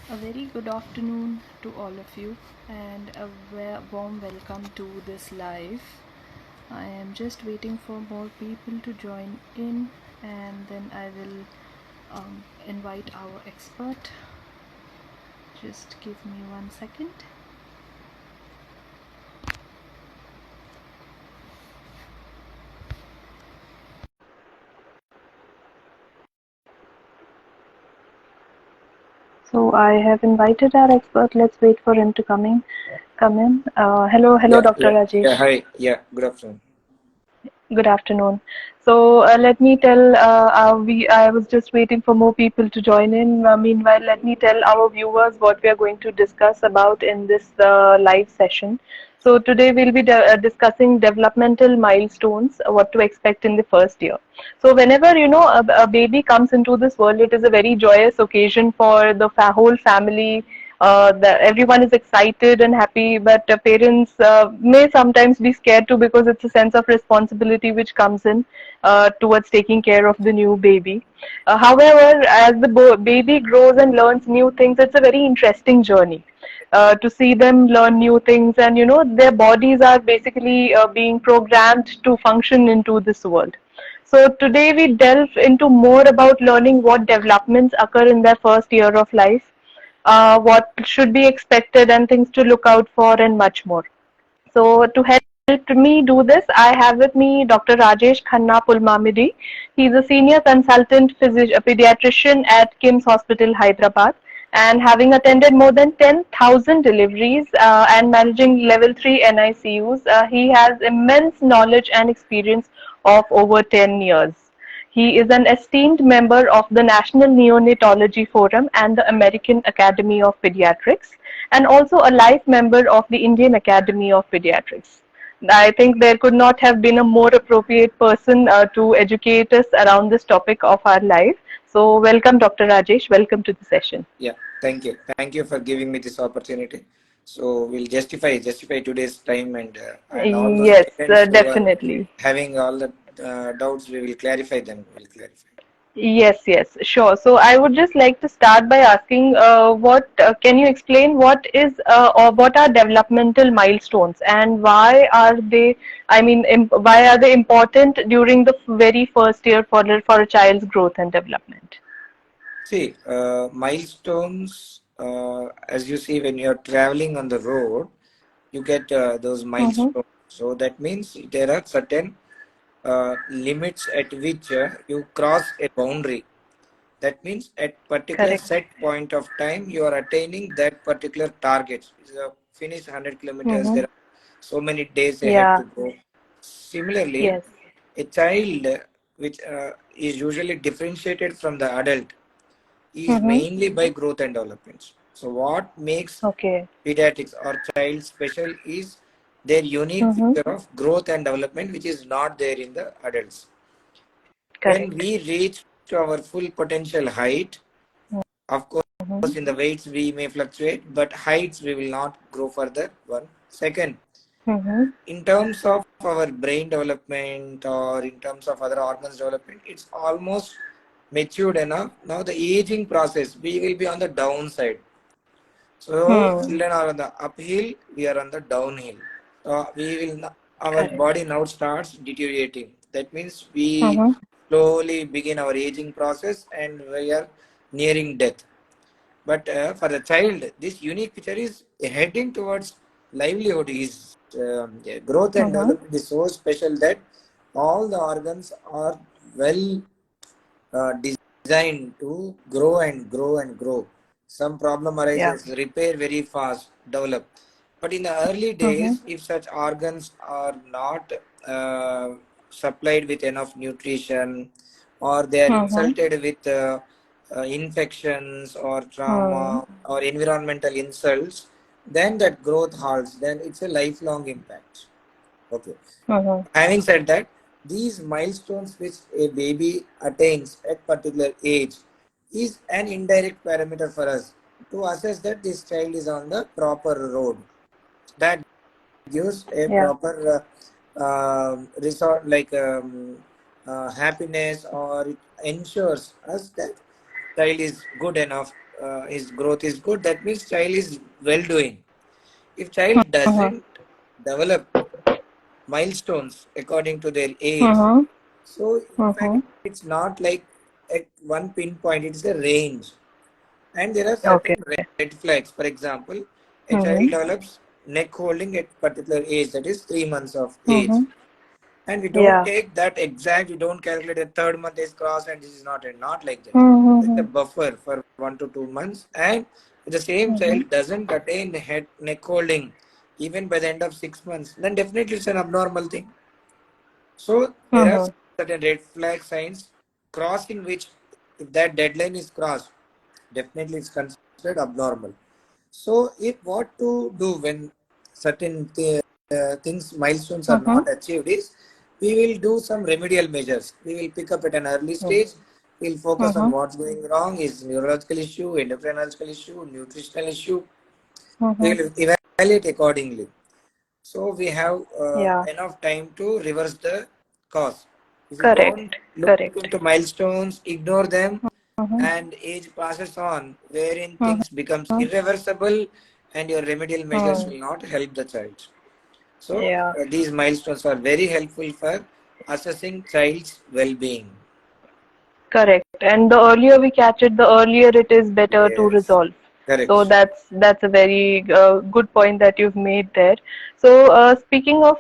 A very good afternoon to all of you, and a warm welcome to this live. I am just waiting for more people to join in, and then I will invite our expert. Just give me 1 second. So I have invited our expert. Let's wait for him to come in. Hello, Yeah, Dr. yeah, yeah. Rajesh. Hi, yeah. Good afternoon. Good afternoon. So let me tell, I was just waiting for more people to join in. Meanwhile, let me tell our viewers what we are going to discuss about in this live session. So today we'll be discussing developmental milestones, what to expect in the first year. So whenever, a baby comes into this world, it is a very joyous occasion for the whole family. Everyone is excited and happy, but parents may sometimes be scared too because it's a sense of responsibility which comes in towards taking care of the new baby. However, as the baby grows and learns new things, it's a very interesting journey. To see them learn new things, and their bodies are basically being programmed to function into this world. So today we delve into more about learning what developments occur in their first year of life, what should be expected and things to look out for, and much more. So to help me do this, I have with me Dr. Rajesh Khanna Pulmamidi. He's a senior consultant pediatrician at KIMS Hospital, Hyderabad, and having attended more than 10,000 deliveries and managing level 3 NICUs, he has immense knowledge and experience of over 10 years. He is an esteemed member of the National Neonatology Forum and the American Academy of Pediatrics, and also a life member of the Indian Academy of Pediatrics. I think there could not have been a more appropriate person to educate us around this topic of our life. So, welcome, Dr. Rajesh. Welcome to the session. Yeah, thank you. Thank you for giving me this opportunity. So we'll justify today's time and all those Yes, parents who are definitely. having all the doubts. We will clarify them. We'll clarify. Yes, sure. So I would just like to start by asking, what can you explain what is or what are developmental milestones and why are they? I mean, why are they important during the very first year for a child's growth and development? See, milestones. As you see, when you're traveling on the road, you get those Mm-hmm. milestones. So that means there are certain limits at which you cross a boundary. That means at particular Correct. set point of time, you are attaining that particular target. Finish 100 kilometers, Mm-hmm. there are so many days ahead Yeah. to go. Similarly, Yes. a child which is usually differentiated from the adult is Mm-hmm. mainly by growth and development. So what makes Okay. pediatrics or child special is their unique Mm-hmm. feature of growth and development, which is not there in the adults. When Correct. we reach to our full potential height, of course, Mm-hmm. in the weights we may fluctuate, but heights we will not grow further. One. Second, Mm-hmm. in terms of our brain development or in terms of other organs development, it's almost matured enough. Now the aging process, we will be on the downside. So Hmm. children are on the uphill, we are on the downhill. Our Correct. body now starts deteriorating. That means we Mm-hmm. slowly begin our aging process and we are nearing death. But for the child, this unique feature is heading towards livelihood. His growth and Mm-hmm. development is so special that all the organs are well designed to grow and grow and grow. Some problem Yeah. arises, repair very fast, develop. But in the early Mm-hmm. days, if such organs are not uh, supplied with enough nutrition, or they are Mm-hmm. insulted with infections or Hmm. trauma or environmental insults, then that growth halts. Then it's a lifelong impact. Okay. Mm-hmm. Having said that, these milestones which a baby attains at particular age is an indirect parameter for us to assess that this child is on the proper road. That gives a Yeah. proper resort like happiness, or it ensures us that child is good enough his growth is good, that means child is well doing. If child Mhm. doesn't develop milestones according to their age, Mhm. so in fact Mhm. it's not like at one pinpoint, it's a range. And there are Okay. certain red flags. For example, a child Mhm. develops neck holding at particular age, that is 3 months of age. Mhm. And we don't Yeah. take that exact, we don't calculate the third month is crossed and this is not like that. It's a Mhm. buffer for 1 to 2 months. And if the same Mhm. child doesn't attain head neck holding even by the end of 6 months, then definitely it's an abnormal thing. So there are Mhm. certain red flag signs crossing which, if that deadline is crossed, definitely it's considered abnormal. So if what to do when certain things, milestones are Mhm. not achieved is, we will do some remedial measures. We will pick up at an early stage. We'll focus on Mhm. what's going wrong, is neurological issue, endocrinological issue, nutritional issue. We Mhm. will evaluate accordingly. So we have Yeah. enough time to reverse the cause. If you don't Correct. look Correct. into milestones, ignore them, Mhm. and age passes on, wherein Mhm. things becomes irreversible, and your remedial measures Mhm. will not help the child. So Yeah. these milestones are very helpful for assessing child's well-being. Correct. And the earlier we catch it, the earlier it is better to Yes, resolve. So correct. that's a very good point that you've made there. So speaking of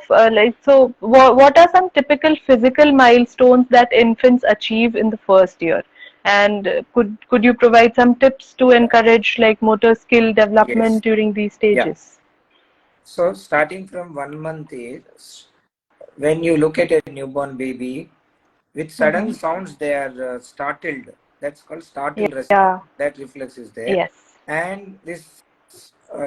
so what are some typical physical milestones that infants achieve in the first year? And could you provide some tips to encourage like motor skill development Yes. during these Yeah. stages? So starting from 1 month age, when you look at a newborn baby, with sudden Mm-hmm. sounds they are startled. That's called startle response. Yeah. That reflex is there. Yes. And this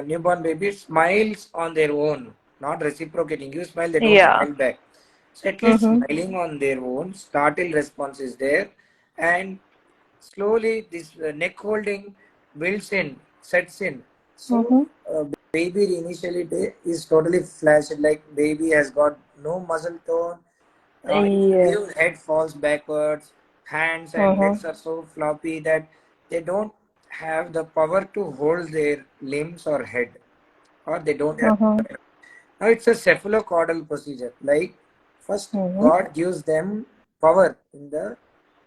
newborn baby smiles on their own, not reciprocating. You smile, they don't Yeah. smile back. So at least Mm-hmm. smiling on their own, startle response is there. And slowly this neck holding builds in, sets in. So Mm-hmm. baby initially is totally flaccid, like baby has got no muscle tone. If you Yes. view, head falls backwards, hands and Mm-hmm. legs are so floppy that they don't have the power to hold their limbs or head, or they don't have. Mm-hmm. Now it's a cephalocaudal procedure. Like first, Mm-hmm. God gives them power in the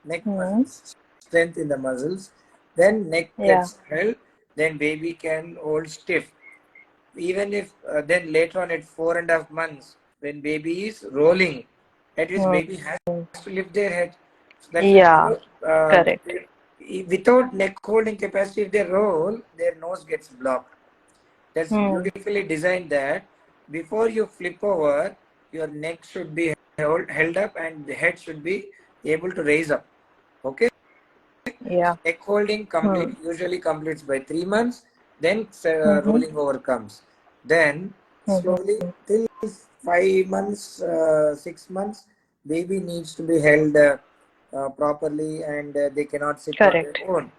neck Mm-hmm. muscles, strength in the muscles. Then neck Yeah. gets held. Then baby can hold stiff. Even if then later on at 4.5 months, when baby is rolling, at least Mm. baby has to lift their head. So that's why Yeah. Correct. without neck holding capacity, if they roll, their nose gets blocked. That's Hmm. beautifully designed that before you flip over, your neck should be held up and the head should be able to raise up. Okay. Yeah. Neck holding Hmm. usually completes by 3 months, then Mm-hmm. rolling over comes. Then Mm-hmm. slowly till 5 months, 6 months, baby needs to be held properly, and they cannot sit on their Correct. own.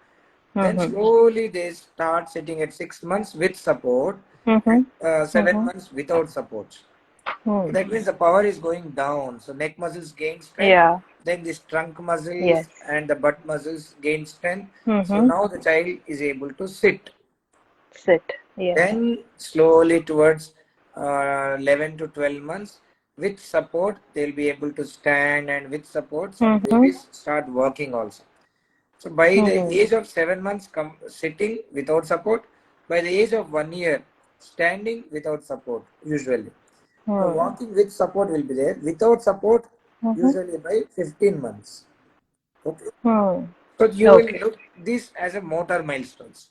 Then Mm-hmm. slowly they start sitting at 6 months with support, Mm-hmm. and 7 months without support. So Hmm. that means the power is going down. So neck muscles gain strength, Yeah. then this trunk muscles Yes. and the butt muscles gain strength. So Mm-hmm. now the child is able to sit. Sit. Yes. Then slowly towards 11 to 12 months, with support, they'll be able to stand, and with support, some Mm-hmm. babies start working also. So by the Mm-hmm. age of 7 months, sitting without support. By the age of 1 year, standing without support, usually. The Hmm. walking with support will be there. Without support, Mm-hmm. usually by 15 months. Okay. Hmm. So you will Okay. look this as a motor milestones.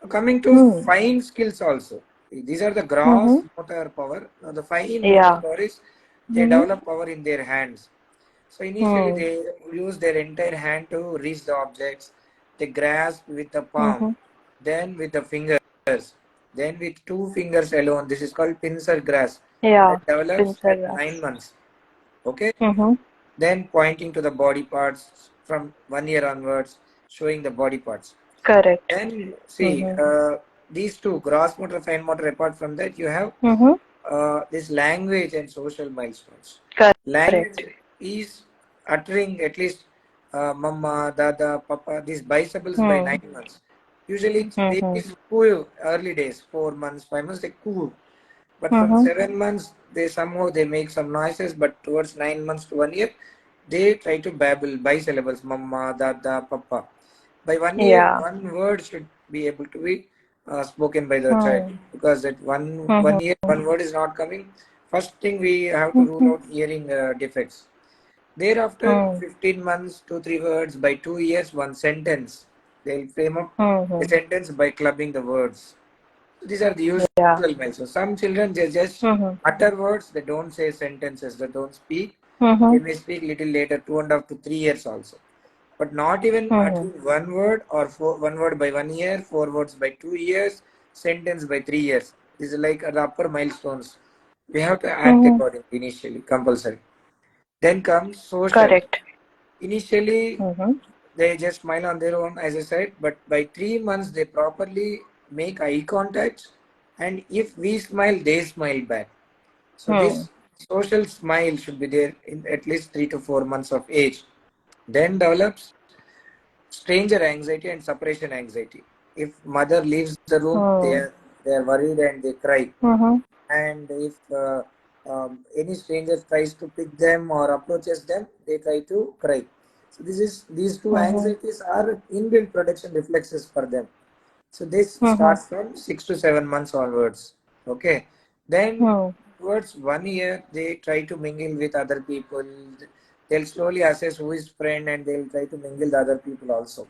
Coming to Hmm. fine skills also. These are the Mm-hmm. gross motor power. Now the fine motor Yeah. power is they Mm-hmm. develop power in their hands. So initially Hmm. they use their entire hand to reach the objects. They grasp with the palm, Mm-hmm. then with the fingers, then with 2 fingers alone. This is called pincer grasp. Yeah. That develops Pincer at 9 grasp. months. Okay. Mm-hmm. Then pointing to the body parts from 1 year onwards, showing the body parts. Correct. Then see Mm-hmm. these two, gross motor, fine motor. Apart from that, you have Mm-hmm. this language and social milestones. Correct. Language is uttering at least mama, dada, papa, these bisyllables by Hmm. 9 months. Usually they Mhm. coo early days, 4 months, 5 months, they coo. But from Mhm. 7 months, they somehow they make some noises. But towards 9 months to 1 year, they try to babble bisyllables, mama, dada, papa. By 1 year, Yeah. one word should be able to be spoken by the child, Hmm. because that one Mhm. year one word is not coming. First thing we have to rule Mhm. out hearing defects. Thereafter, Hmm. 15 months, 2 3 words. By 2 years, one sentence. They'll frame up a Mhm. sentence by clubbing the words. So these are the usual Yeah. milestones. Some children they just Mhm. utter words, they don't say sentences, they don't speak. They Mhm. may speak little later, 2.5 to 3 years also. But not even Mhm. uttering one word, or one word by 1 year, 4 words by 2 years, sentence by 3 years. These are like the upper milestones. We have to act Mhm. accordingly initially, compulsory. Then comes social. Correct. Initially, Mhm. they just smile on their own, as I said, but by 3 months, they properly make eye contact. And if we smile, they smile back. So, Hmm. this social smile should be there in at least 3 to 4 months of age. Then develops stranger anxiety and separation anxiety. If mother leaves the room, Hmm. they are worried and they cry. Mhm. And if any stranger tries to pick them or approaches them, they try to cry. So these two Mhm. anxieties are inbuilt protection reflexes for them. So this Mhm. starts from 6 to 7 months onwards. Okay. Then Hmm. towards 1 year, they try to mingle with other people. They'll slowly assess who is friend, and they'll try to mingle the other people also.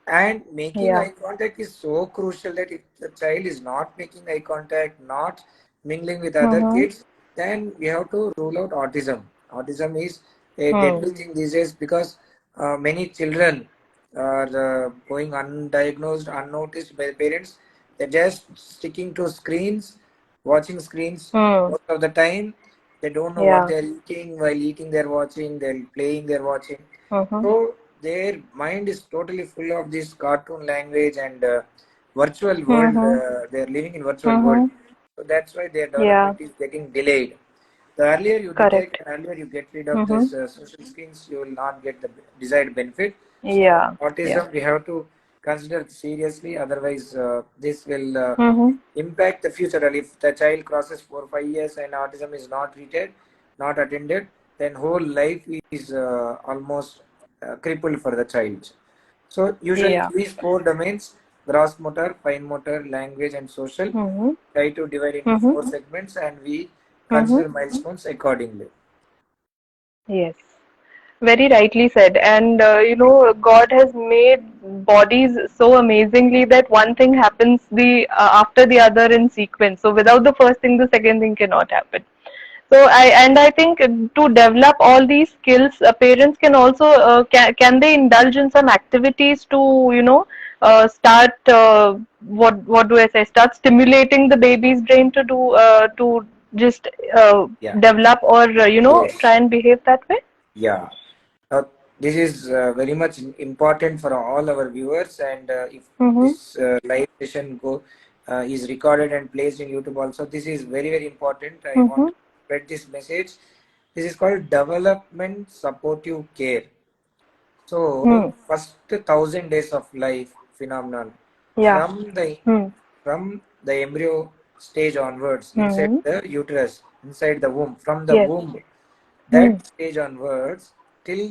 And making Yeah. eye contact is so crucial that if the child is not making eye contact, not mingling with other Mhm. kids, then we have to rule out autism. Autism is a Hmm. deadly thing these days, because many children are going undiagnosed, unnoticed by the parents. They're just sticking to screens, watching screens Hmm. most of the time. They don't know what Yeah. they're eating. While eating, they're watching. They're playing, they're watching. Mhm. So their mind is totally full of this cartoon language and virtual world. Mhm. They're living in virtual world. Mhm. So that's why their Yeah. development is getting delayed. The earlier you detect, Correct. earlier you get rid of Mhm. this social skills, you will not get the desired benefit. So Yeah. Yeah. autism we have to consider seriously. Otherwise, this will Mhm. impact the future. And if the child crosses 4 5 years and autism is not treated, not attended, then whole life is almost crippled for the child. So usually Yeah. these four domains: gross motor, fine motor, language, and social, Mhm. try to divide into Mhm. four segments, and we Mhm. consider milestones accordingly. Yes. Very rightly said. And God has made bodies so amazingly that one thing happens the after the other in sequence. So without the first thing, the second thing cannot happen. So I think to develop all these skills, parents can also can they indulge in some activities to start what do I say, start stimulating the baby's brain to just Yeah. develop or try Yes. and behave that way. Yeah. This is very much important for all our viewers, and if Mhm. this live session is recorded and placed in YouTube also, this is very important. I want Mhm. to spread this message. This is called development supportive care. Hmm. So first 1,000 days of life phenomenon, Yeah. from the Hmm. from the embryo stage onwards, inside Hmm. the uterus, inside the womb, from the Yes. womb, Hmm. that stage onwards till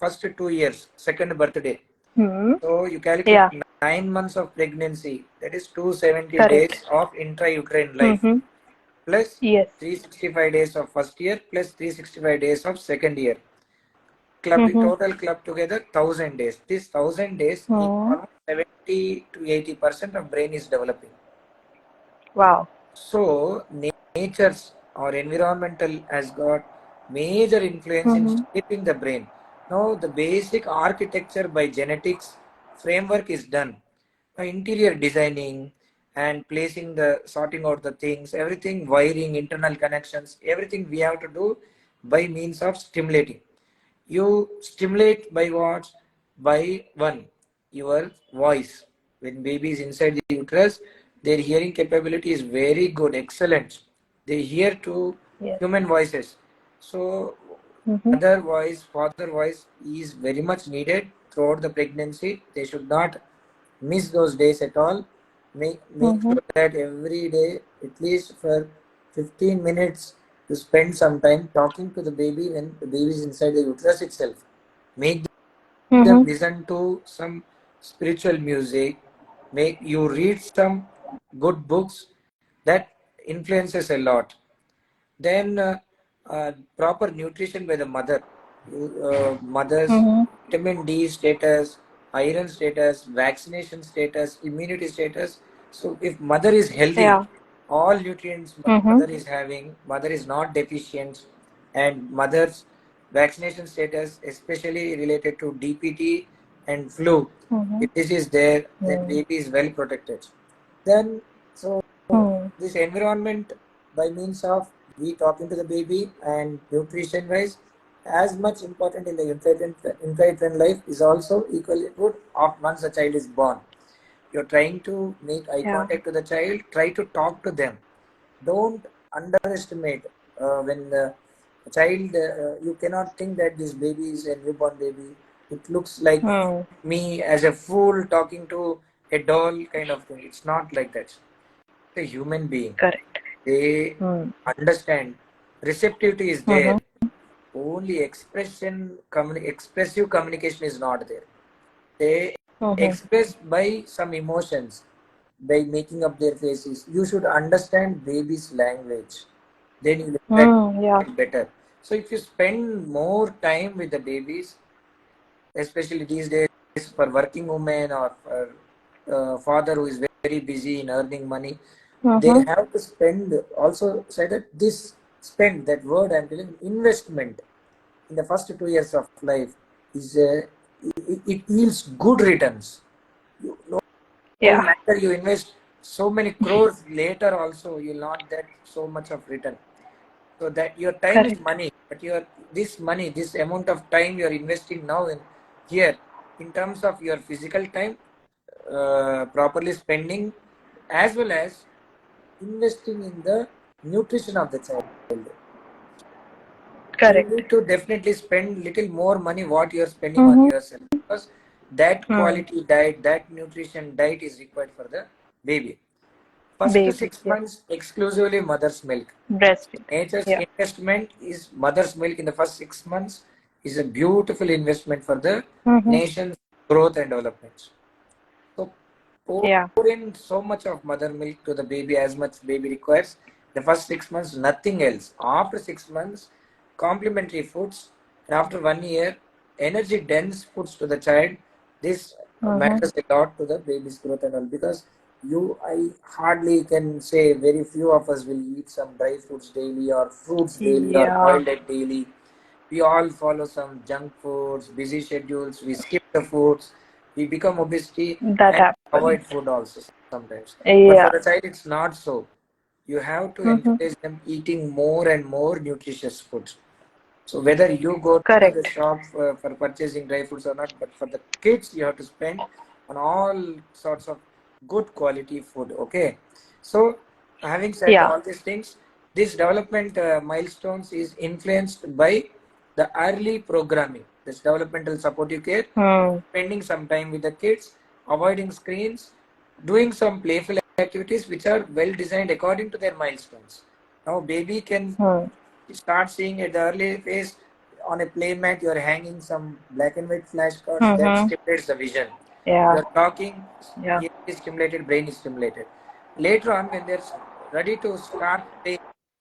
first 2 years, second birthday. Hmm. So you calculate Yeah. 9 months of pregnancy, that is 270 Correct. days of intrauterine life, Mhm. plus Yes. 365 days of first year, plus 365 days of second year. Mhm. Total club together 1,000 days. This 1,000 days, in Hmm. almost 70 to 80% of brain is developing. Wow. So nature's or environmental has got major influence in Mhm. shaping the brain. Now the basic architecture by genetics framework is done. Now interior designing and placing the sorting out the things, everything, wiring, internal connections, everything we have to do by means of stimulating. You stimulate by what? By one, your voice. When baby is inside the uterus, their hearing capability is very good, excellent. They hear to Yes. human voices. So Mhm. mother voice, father voice is very much needed throughout the pregnancy. They should not miss those days at all. Make Mhm. sure that every day, at least for 15 minutes, you spend some time talking to the baby when the baby is inside the uterus itself. Make them Mhm. listen to some spiritual music. Make you read some good books that influences a lot. Then proper nutrition by the mother. Mother's Mhm. vitamin D status, iron status, vaccination status, immunity status. So if mother is healthy, Yeah. all nutrients Mhm. mother is having, mother is not deficient, and mother's vaccination status, especially related to DPT and flu, Mhm. if this is there, then Mhm. baby is well protected. Then so Mhm. this environment by means of we talking to the baby and nutrition wise as much important in the infant life is also equally good of once a child is born. You're trying to make eye Yeah. contact to the child, try to talk to them. Don't underestimate when the child, you cannot think that this baby is a newborn baby. It looks like Hmm. me as a fool talking to a doll kind of thing. It's not like that. A human being. Correct. They Hmm. understand. Receptivity is there. Mhm. Only expressive communication is not there. They Mhm. express by some emotions, by making up their faces. You should understand baby's language. Then you will Hmm. Yeah. get better. So if you spend more time with the babies, especially these days for working women or for father who is very busy in earning money, they Mhm. have to spend. Also say that this spend, that word I'm telling, investment in the first 2 years of life is it yields good returns. No Yeah. matter you invest so many crores later also you will not get so much of return. So that your time is Correct. money, but your this money, this amount of time you are investing now in here, in terms of your physical time, properly spending, as well as investing in the nutrition of the child. You Correct. need to definitely spend little more money what you are spending on Mhm. yourself, because that Hmm. quality diet, that nutrition diet is required for the baby. First Baby. six Yes. months exclusively mother's milk. Breastfeed. Nature's Yeah. investment is mother's milk in the first 6 months is a beautiful investment for the Mhm. nation's growth and development. So pour Yeah. in so much of mother milk to the baby as much baby requires. The first 6 months, nothing else. After 6 months, complementary foods, and after 1 year, energy dense foods to the child. This Mhm. matters a lot to the baby's growth and all, because I hardly can say very few of us will eat some dry foods daily or fruits daily or Yeah. boiled egg daily. We all follow some junk foods, busy schedules, we skip the foods, we become obesity That and happens. avoid food also sometimes. But for Yeah. the child, it's not so. You have to Mhm. encourage them eating more and more nutritious foods. So whether you go to the Correct. shop for purchasing dry fruits or not, but for the kids, you have to spend on all sorts of good quality food. Okay. So having said Yeah. all these things, this development milestones is influenced by the early programming. This developmental supportive care, Hmm. spending some time with the kids, avoiding screens, doing some playful activities which are well designed according to their milestones. Now, baby can Hmm. start seeing at the early phase on a play mat, you're hanging some black and white flashcards that Mhm. stimulates the vision. Yeah. You're talking, Yeah. ear is stimulated, brain is stimulated. Later on, when they're ready to start playing,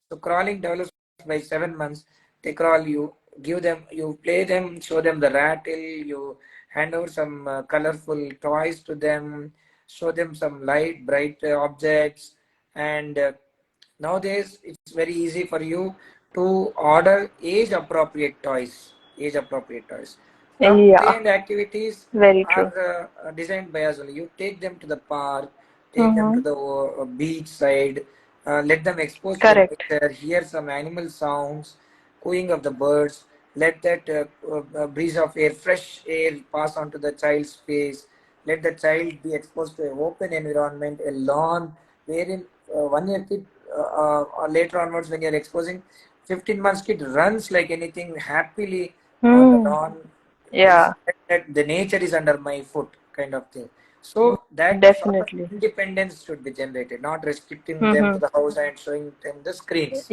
so crawling develops by 7 months. They crawl, you give them, you play them, show them the rattle, you hand over some colorful toys to them, show them some light, bright objects, and nowadays it's very easy for you to order age appropriate toys. Age appropriate toys. Some Yeah. play and activities Very are true. designed by us only. You take them to the park, take them to Mhm. the beach side, let them expose to the Correct. nature, hear some animal sounds, cooing of the birds. Let that breeze of air, fresh air, pass on to the child's face. Let the child be exposed to an open environment, a lawn, wherein 1 year kid, or later onwards when you're exposing, 15 months kid runs like anything happily on the Hmm. lawn. This Yeah. that the nature is under my foot kind of thing. So that sort of Definitely. independence should be generated, not restricting them to Mm-hmm. the house and showing them the screens.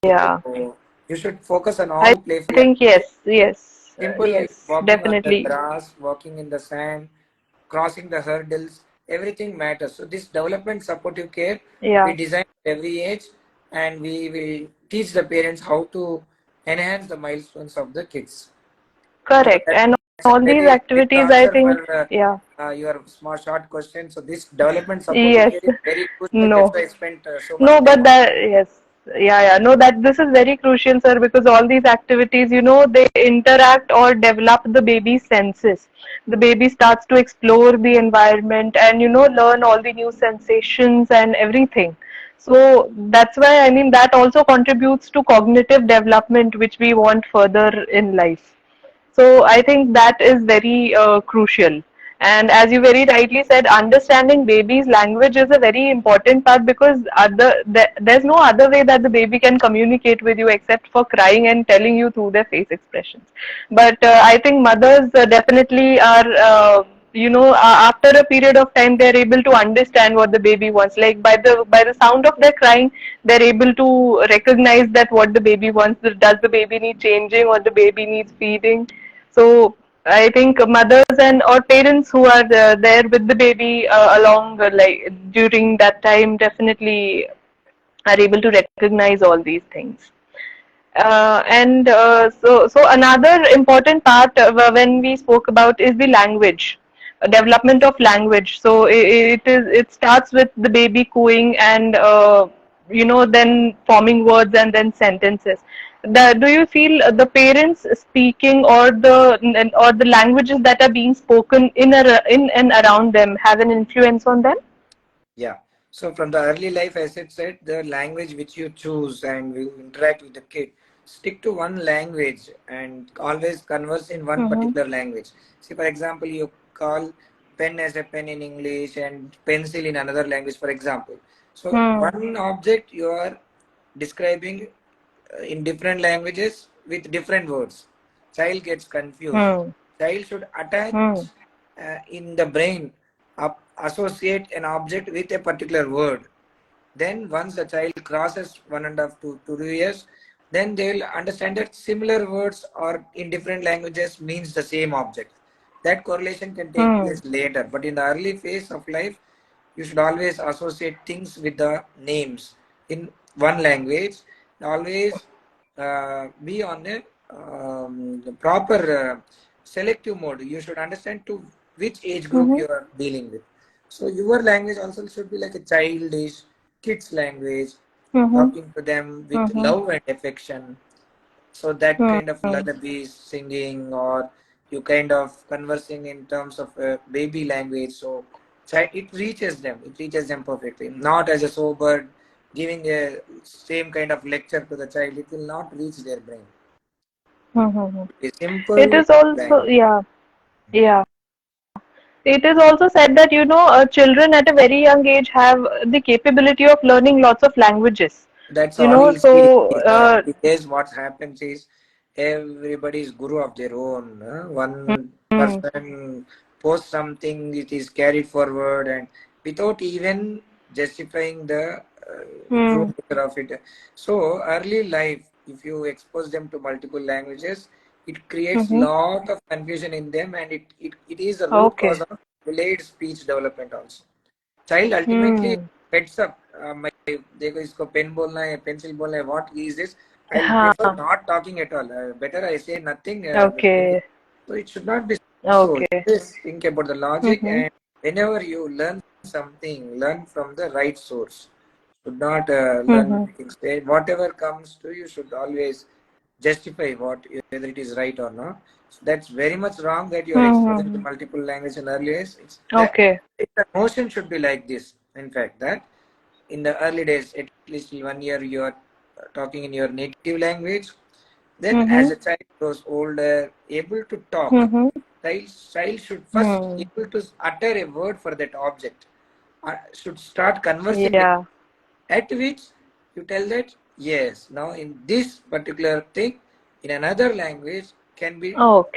Yeah. So you should focus on I all playful think activities. yes, yes, Simple yes, walking on the definitely. grass, walking in the sand, crossing the hurdles, everything matters. So this development supportive care we Yeah, design at every age, and we will teach the parents how to enhance the milestones of the kids. So correct. And that's a all these very big activities, I answer think, for yeah, your small short question. So this development supportive yes, care is very crucial. That's no. why I spent so much No, time but on. that, yes, yeah, yeah, no, that this is very crucial, sir, because all these activities, they interact or develop the baby's senses. The baby starts to explore the environment and, learn all the new sensations and everything. So that's why, I mean, that also contributes to cognitive development, which we want further in life. So I think that is very crucial. And as you very rightly said, understanding baby's language is a very important part because there's no other way that the baby can communicate with you except for crying and telling you through their face expressions. But I think mothers definitely are, after a period of time, they're able to understand what the baby wants. Like by the sound of their crying, they're able to recognize that what the baby wants. Does the baby need changing or the baby needs feeding? So I think mothers and or parents who are there with the baby along like during that time definitely are able to recognize all these things. And so another important part when we spoke about is the language, development of language. So it starts with the baby cooing and then forming words and then sentences. Do you feel the parents speaking or the languages that are being spoken in and around them have an influence on them? Yeah. So from the early life, as I said, the language which you choose and you interact with the kid, stick to one language and always converse in one Mm-hmm. particular language. See, for example, you call pen as a pen in English and pencil in another language, for example. So Hmm. one object you are describing in different languages with different words. Child gets confused. Hmm. Child should attach Hmm. in the brain, associate an object with a particular word. Then once the child crosses 1.5 to 2 years, then they will understand that similar words or in different languages means the same object. That correlation can take Hmm. place later, but in the early phase of life, you should always associate things with the names in one language. Always be on a the proper selective mode. You should understand to which age group Mm-hmm. you are dealing with. So your language also should be like a childish, kids language, Mm-hmm. talking to them with Mm-hmm. love and affection. So that kind of Mm-hmm. lullabies singing or you kind of conversing in terms of baby language. So it reaches them perfectly. Not as a sober giving a same kind of lecture to the child. It will not reach their brain. Mm-hmm. It is It simple is also, language. yeah, yeah. It is also said that, children at a very young age have the capability of learning lots of languages. That's all you see. So, In the early days, what happens is everybody is guru of their own. One mm, person posts something, it is carried forward, and without even justifying the true mm, nature of it. So, early life, if you expose them to multiple languages, it creates mm-hmm. lot of confusion in them, and it is a root cause Okay. of delayed speech development also. Child ultimately Hmm. heads up. My देखो इसको pen बोलना है pencil बोलना है what is this. I'll prefer हाँ. not talking at all. Better I say nothing. Okay. So it should not be so. Okay. Just think about the logic, Mm-hmm. and whenever you learn something, learn from the right source. Should not learn Mm-hmm. anything. Say whatever comes to you should always justify whether it is right or not. So that's very much wrong that you are exposing to Mm-hmm. multiple language in early age. It's that Okay. the motion should be like this. In fact, that in the early days, at least till 1 year, you are talking in your native language. Then, Mm-hmm. as a child grows older, able to talk, Mm-hmm. child should first Hmm. able to utter a word for that object. Should start conversing with. Yeah. At which you tell that yes, now in this particular thing, in another language can be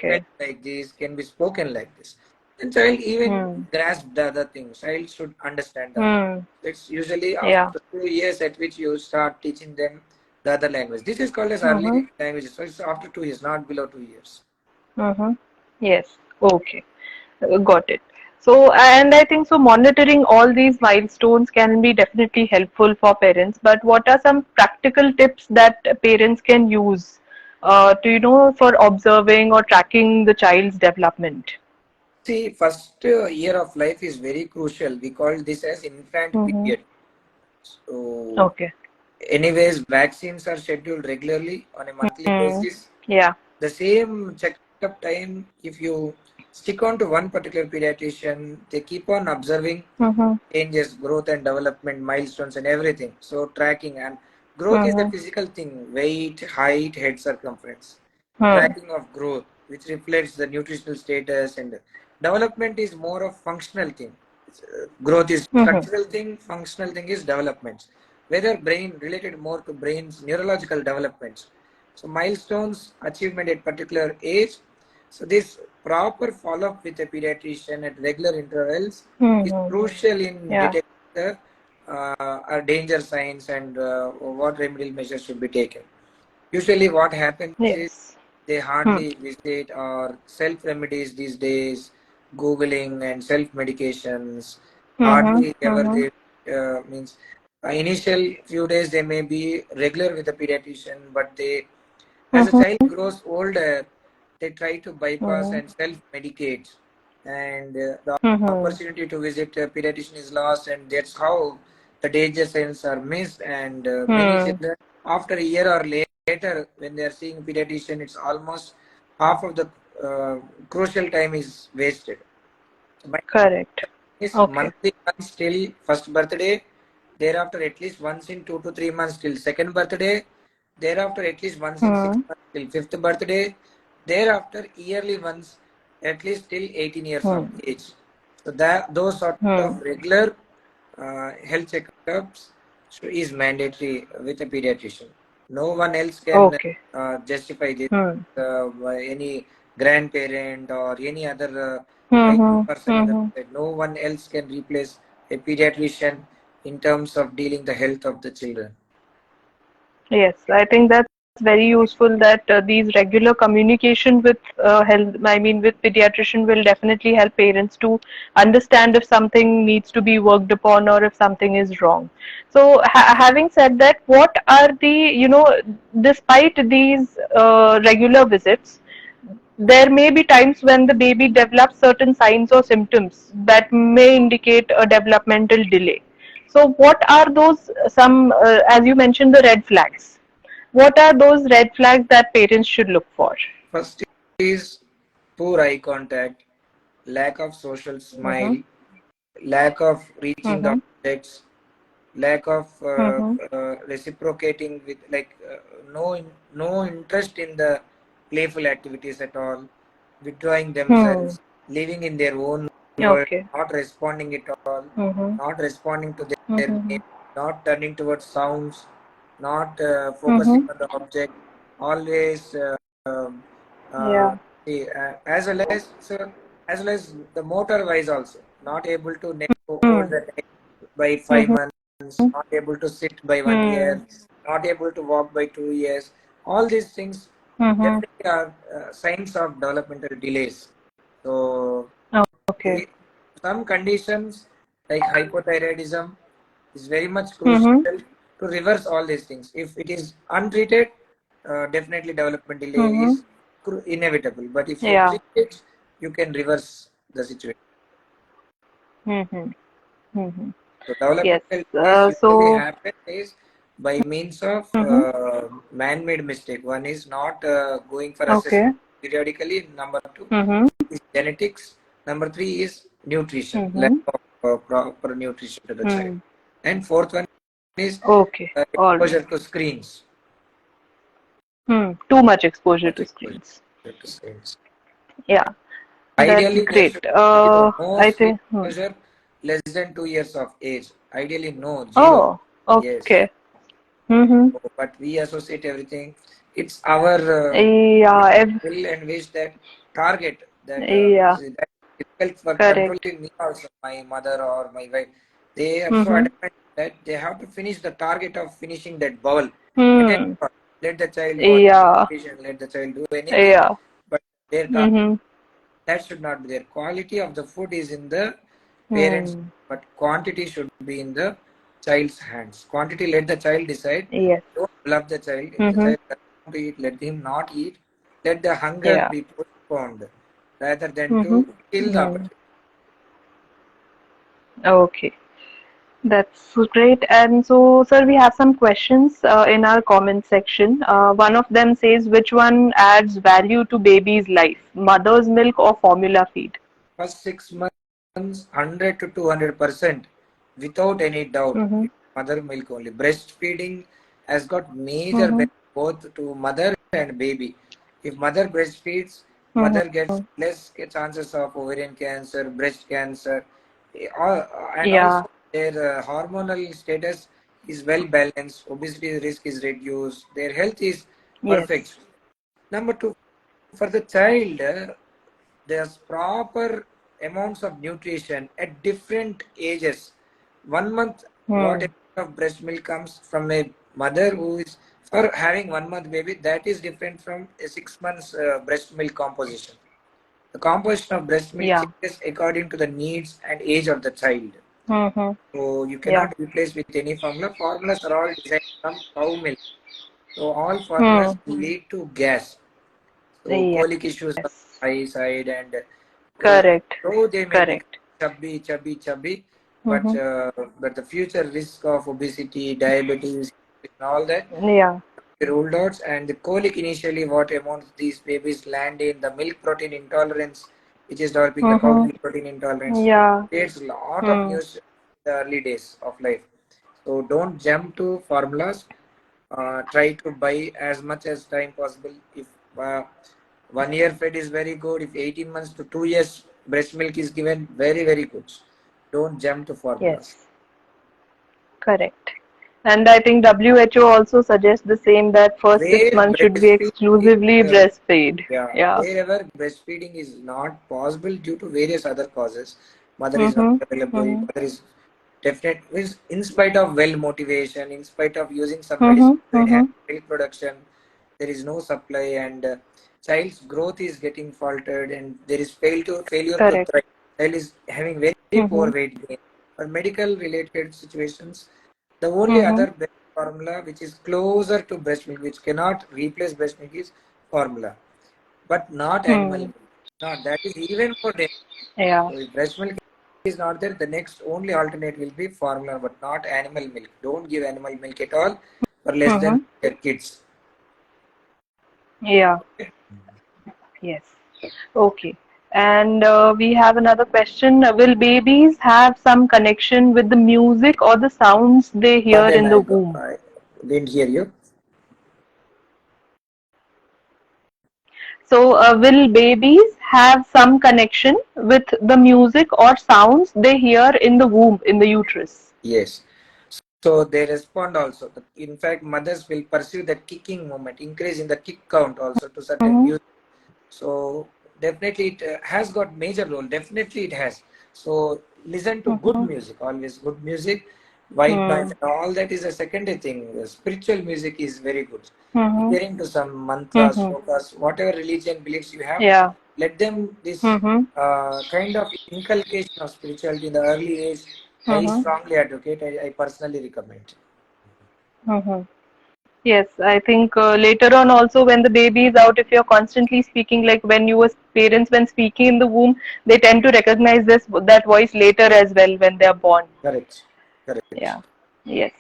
said Okay. like this, can be spoken like this. And child even Hmm. grasp the other things. Child should understand that. Hmm. It's usually Yeah. after 2 years at which you start teaching them the other language. This is called as Mm-hmm. early languages. So it's after 2 years, not below 2 years. Mm-hmm. Yes. Okay. Got it. So, and I think so monitoring all these milestones can be definitely helpful for parents, but what are some practical tips that parents can use to, for observing or tracking the child's development? See, first year of life is very crucial. We call this as infant Mm-hmm. period. So, Okay. anyways, vaccines are scheduled regularly on a monthly Mm. basis. Yeah. The same checkup time, if you stick on to one particular pediatrician, they keep on observing Mm-hmm. changes, growth and development, milestones, and everything. So, tracking and growth is a Mm-hmm. physical thing: weight, height, head circumference. Hmm. Tracking of growth, which reflects the nutritional status, and development is more of functional thing. Growth is Mm-hmm. structural thing, functional thing is developments. Whether brain related more to brain's neurological developments. So milestones, achievement at particular age. So this proper follow-up with a pediatrician at regular intervals is Mm-hmm. crucial in Yeah. detecting the danger signs and what remedial measures should be taken. Usually, what happens is Yes. they Hmm. hardly visit or self remedies these days, Googling and self medications. Mm-hmm. Hardly ever Mm-hmm. they means initial few days they may be regular with the pediatrician, but they as a Mm-hmm. child grows older, they try to bypass Mm-hmm. and self medicate, and the Mm-hmm. opportunity to visit a pediatrician is lost, and that's how the danger signs are missed. And many Hmm. children, after a year or later, when they are seeing pediatrician, it's almost half of the crucial time is wasted. My Correct. is Okay. monthly once till first birthday, thereafter at least once in 2 to 3 months till second birthday, thereafter at least once in six Hmm. months till fifth birthday, thereafter yearly once at least till 18 years of Hmm. age. So that those sort Hmm. of regular health checkups is mandatory with a pediatrician. No one else can Okay. justify this. Hmm. By any grandparent or any other IT Mm-hmm. person in the Mm-hmm. side. No one else can replace a pediatrician in terms of dealing the health of the children. Yes, I think that's very useful that these regular communication with with pediatrician will definitely help parents to understand if something needs to be worked upon or if something is wrong. So, having said that, what are despite these regular visits, there may be times when the baby develops certain signs or symptoms that may indicate a developmental delay. So, what are those as you mentioned, the red flags? What are those red flags that parents should look for? First is poor eye contact, lack of social Mm-hmm. smile, lack of reaching the Mm-hmm. objects, lack of Mm-hmm. reciprocating with no interest in the playful activities at all, withdrawing Hmm. themselves, living in their own world, Okay. not responding at all, Mm-hmm. not responding to their Mm-hmm. name, not turning towards sounds, not focusing Mm-hmm. on the object, always um, uh, Yeah. as well as as well as the motor wise also not able to hold Hmm. the neck by five Mm-hmm. months, not able to sit by one Hmm. year, not able to walk by 2 years. All these things Mm-hmm. definitely are signs of developmental delays. So Okay. the, some conditions like hypothyroidism is very much crucial Mm-hmm. to reverse all these things. If it is untreated, definitely development delay Mm-hmm. is inevitable. But if you Yeah. treat it, you can reverse the situation. Mm-hmm. Mm-hmm. So Yes. developmental delays usually So. happen is by means of Mm-hmm. man-made mistake. One is not going for Okay. assessment periodically. Number two Mm-hmm. is genetics. Number three is nutrition, lack Mm-hmm. of proper nutrition to the child. Hmm. And fourth one is Okay. All right. exposure to screens. Hmm. Too much exposure Much to exposure screens. to screens. Yeah. That's Ideally, there great. should be the no I screen think. Hmm. exposure less than 2 years of age. Ideally, no, zero. Oh. Yes. Okay. Mm-hmm. But we associate everything. It's our Yeah. will and wish that target that Yeah. difficult for Correct. controlling me also, my mother or my wife. They are so Mm-hmm. adamant that they have to finish the target of finishing that bowl. Whether Hmm. let the child watch Yeah. television, let the child do anything, Yeah. but their target, Mm-hmm. that should not be there. Quality of the food is in the parents, Hmm. but quantity should be in the child's hands. Quantity, let the child decide. Yes. Don't love the child. If the Mm-hmm. child doesn't want to eat, let him not eat. Let the hunger Yeah. be postponed rather than Mm-hmm. to kill the Hmm. opportunity. Okay. That's great. And so, sir, we have some questions in our comment section. One of them says, which one adds value to baby's life, mother's milk or formula feed? First 6 months, 100 to 200%, without any doubt, Mm-hmm. it's mother milk only. Breastfeeding has got major Mm-hmm. benefit both to mother and baby. If mother breastfeeds, Mm-hmm. mother gets less chances of ovarian cancer, breast cancer, and Yeah. also their hormonal status is well balanced. Obesity risk is reduced. Their health is Yes. perfect. Number two, for the child, there's proper amounts of nutrition at different ages. 1 month, what Hmm. amount of breast milk comes from a mother who is for having 1 month baby, that is different from a 6 months breast milk composition. The composition of breast milk Yeah. changes according to the needs and age of the child. Mm-hmm. So you Yeah. cannot replace with any formula. Formulas are all designed from cow milk. So all Hmm. formulas lead to gas. So Yes. colic issues on the eye side, and Correct. though they may become Correct. chubby, but Mm-hmm. the future risk of obesity, diabetes, and all that Yeah. be ruled out. And the colic initially, what amounts these babies land in the milk protein intolerance, which is developing the cow Mm-hmm. milk protein intolerance, Yeah. creates a lot of Hmm. news in the early days of life. So don't jump to formulas. Try to buy as much as time possible. If 1 year fed is very good, if 18 months to 2 years breast milk is given, very good. Don't jump to formulas. Yes. Correct. And I think WHO also suggests the same that first six Where months should be breastfeeding, exclusively breastfeed. yeah, Yeah. wherever breastfeeding is not possible due to various other causes, mother is not Mm-hmm. available, Mm-hmm. mother is definite, means in spite of well motivation, in spite of using some Mm-hmm. medicine to Mm-hmm. enhance milk production, there is no supply, and child's growth is getting faltered, and there is failure to Correct. thrive. Child is having very poor Mm-hmm. weight gain. For medical related situations, the only Mm-hmm. other best formula which is closer to breast milk, which cannot replace breast milk, is formula, but not animal Hmm. milk. Not that is even more dangerous. Yeah. So if breast milk is not there, the next only alternate will be formula, but not animal milk. Don't give animal milk at all for less than Mm-hmm. your kids. Yeah. Yes. Okay. And we have another question. Will babies have some connection with the music or the sounds they hear Pardon, in the womb? I didn't hear you. So, will babies have some connection with the music or sounds they hear in the womb, in the uterus? Yes. So they respond also. In fact, mothers will pursue that kicking movement, increase in the kick count also to certain Mm-hmm. music. So definitely it has got major role. Definitely it has. So listen to good Mm-hmm. music, always good music. White noise Hmm. and all that is a secondary thing. Spiritual music is very good. Mm-hmm. Hearing to some mantras, Mm-hmm. shlokas, whatever religion beliefs you have, Yeah. let them this Mm-hmm. kind of inculcation of spirituality in the early age. I Mm-hmm. strongly advocate. I personally recommend. Mm-hmm. Yes, I think later on also when the baby is out, if you're constantly speaking, like when you as parents when speaking in the womb, they tend to recognize this that voice later as well when they are born. Correct. Correct. Yeah. Yes.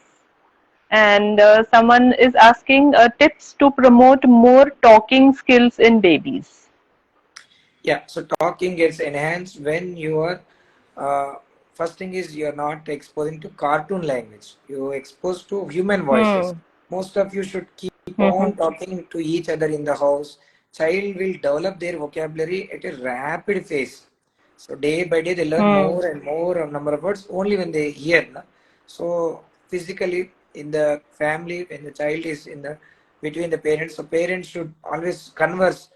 And someone is asking tips to promote more talking skills in babies. Yeah, so talking gets enhanced when you are uh, first thing is you are not exposing to cartoon language. You expose to human voices. Hmm. Most of you should keep Mm-hmm. on talking to each other in the house. Child will develop their vocabulary at a rapid pace. So day by day they learn Hmm. more and more of number of words only when they hear. Na? So physically in the family when the child is in the between the parents, so parents should always converse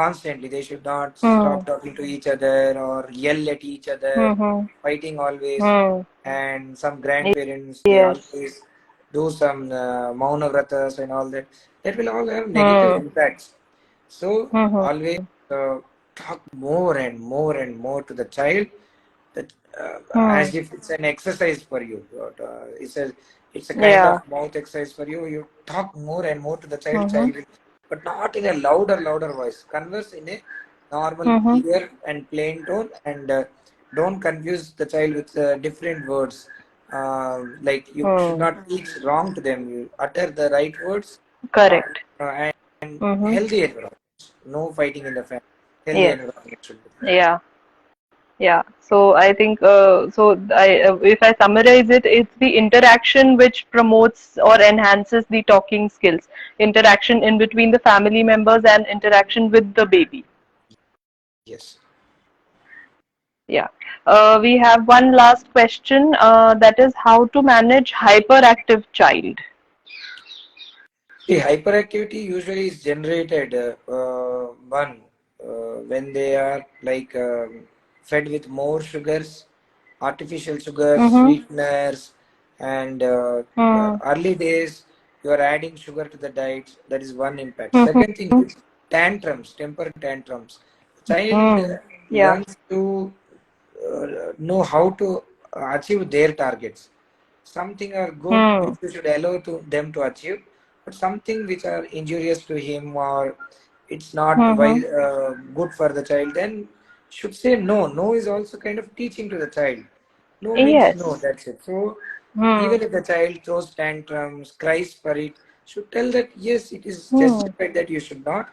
constantly. They should not Hmm. stop talking to each other or yell at each other, Hmm. fighting always. Hmm. And some grandparents, they Yes. always do some mauna vratas and all that. That will all have negative Hmm. impacts. So Hmm. always talk more and more and more to the child, that Hmm. as if it's an exercise for you. But, it's a kind Yeah. of mouth exercise for you. You talk more and more to the child, Hmm. but not in a louder voice. Converse in a normal, Hmm. clear and plain tone, and don't confuse the child with different words. Like you should Hmm. not teach wrong to them. You utter the right words, uh, Correct. and Hmm. healthy environment. No fighting in the family. Healthy Yes. environment should be there. Yeah. Yeah. So I think if I summarize it, it's the interaction which promotes or enhances the talking skills. Interaction in between the family members and interaction with the baby. Yes. Yeah. We have one last question. That is how to manage hyperactive child. See, hyperactivity usually is generated when they are like fed with more sugars, artificial sugars, Mm-hmm. sweeteners, and Hmm. early days you are adding sugar to the diet. That is one impact. Mm-hmm. Second thing is tantrums, temper tantrums. Child Hmm. Yeah. learns to know how to achieve their targets. Something are good which Hmm. you should allow to them to achieve, but something which are injurious to him or it's not Mm-hmm. good for the child, then should say no. No is also kind of teaching to the child. No means no, Yes. that's it. So Hmm. even if the child throws tantrums, cries for it, should tell that yes, it is Hmm. justified that you should not,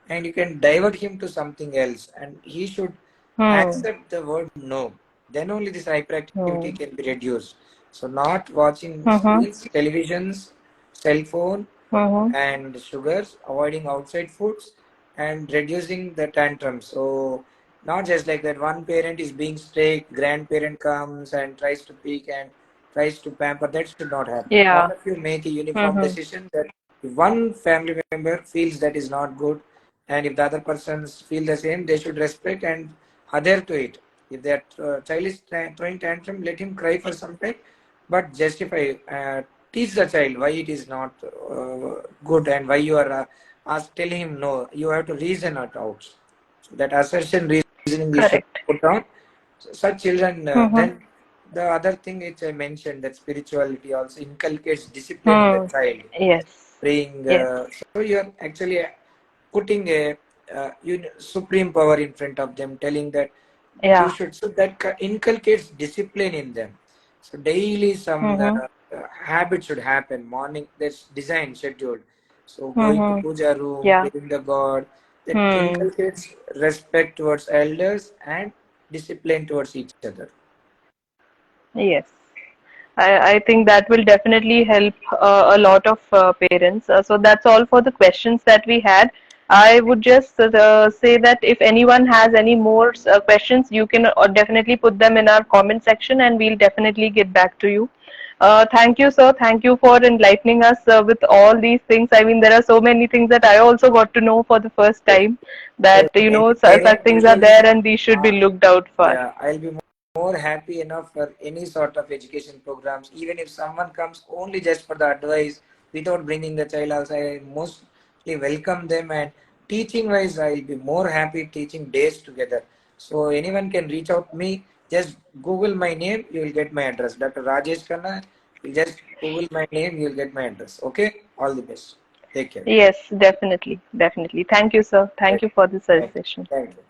and you can divert him to something else, and he should Hmm. accept the word no. Then only this Hmm. hyperactivity can be reduced. So not watching Mm-hmm. screens, televisions, cell phone, Mm-hmm. and sugars, avoiding outside foods, and reducing the tantrums. So not just like that. One parent is being strict, grandparent comes and tries to pick and tries to pamper. That should not happen. All Yeah. of you make a uniform Mm-hmm. decision that if one family member feels that is not good, and if the other persons feel the same, they should respect and adhere to it. If that child is throwing tantrum, let him cry for some time, but justify, teach the child why it is not good and why you are telling him no. You have to reason it out. So that assertion reasoning we should Correct. put on. So such children, Mm-hmm. then the other thing which I mentioned, that spirituality also inculcates discipline in the Hmm. child. Yes. Praying, Yes. so you are actually putting a supreme power in front of them, telling that you Yeah. should, so that inculcates discipline in them. So daily some Mm-hmm. habit should happen. Morning, there's design scheduled. So going to Mm-hmm. puja room, Yeah. praying the God, that Hmm. inculcates respect towards elders and discipline towards each other. Yes. I think that will definitely help a lot of parents. So that's all for the questions that we had. I would just say that if anyone has any more questions, you can definitely put them in our comment section and we'll definitely get back to you. Thank you, sir. Thank you for enlightening us with all these things. I mean, there are so many things that I also got to know for the first Yes. time that, So any such parent things are usually, there and these should be uh, looked out for. yeah, I'll be more happy enough for any sort of education programs. Even if someone comes only just for the advice without bringing the child also, I mostly welcome them. And teaching wise, I'll be more happy teaching days together. So anyone can reach out to me. Just Google my name, you will get my address. Dr. Rajesh Khanna. You just Google my name, you will get my address. Okay. All the best. Take care. Yes, definitely, definitely. Thank you, sir. Thank Thank you for this thank you. session. Thank you.